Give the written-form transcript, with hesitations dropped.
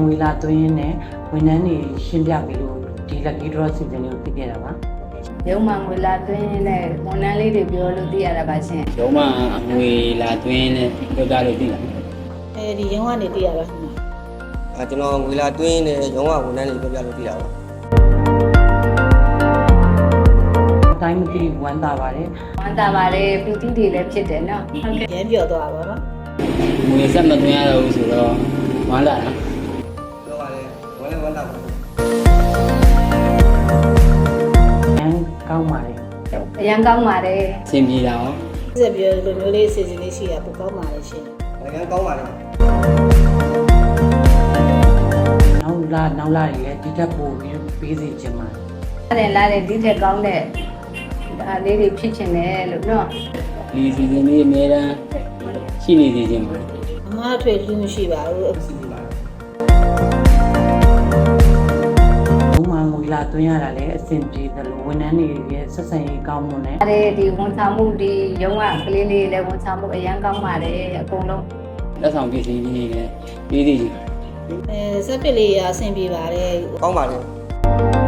ငွေလာသွင်းနဲ့ဝန်ထမ်းတွေရှင်းပြပြီးလို့ဒီ lucky draw စီစဉ်လေးကိုသိခဲ့တာပါရုံးမှငွေလာသွင်းနဲ့ဝန်ထမ်းလေးတွေပြောလို့သိရတာပါရှင်ရုံးမှငွေလာသွင်းနဲ့ပြောပြလို့သိလားဒီရုံးကနေသိရတာခင်ဗျကျွန်တော်ငွေလာသွင်းနဲ့ရုံးကဝန်ထမ်းတွေပြောပြလို့သိတာပါတိုင်းမသိဝမ်းသာပါတယ်ဝမ်းသာပါတယ်ပီတိတွေလည်းဖြစ်တယ်နော်ဟုတ်ကဲ့ရမ်းပြောသွားပါတော့ငွေဆက်မသွင်းရတော့ဘူးဆိုတော့ဝမ်းသာနော်ပြောပါလေဝမ်းသာပါကောင်းပါတယ်အရန်ကောင်းပါတယ်အဆင်ပြေတာရောဆက်ပြောလိုမျိုးလေးအစီအစဉ်လေးရှိတာပိုကောင်းပါလေရှင်အရန်ကောင်းပါလေနောက်လာတွေလည်းဒီထက်ပိုပြီးပေးစီခြင်းပါအဲ့ဒါလည်းဒီထက်ကောင်းတဲ့ဒါလေးတွေဖြစ်ချင်တယ်လို့နော်ဒီစီစဉ်လေးအများတန်းရှိနေသေးခြင်းပါအမအထွေလူမရှိပါဘူးစီစီပါငွေလာသွင်းရတာလည်းအဆင်ပြေတယ်လို့ဝန်ထမ်းတွေရဲ့ဆက်ဆံရေးကောင်းမှုနဲ့ဒီဝန်ဆောင်မှုဒီရုံးကကလေးလေးလည်းဝန်ဆောင်မှုအရန်ကောင်းပါတယ်အကုန်လုံးလက်ဆောင်ပစ္စည်းကြီးတွေလည်းပေးသေးတယ်စက်ပစ်လေးအဆင်ပြေပါတယ်ကောင်းပါလေ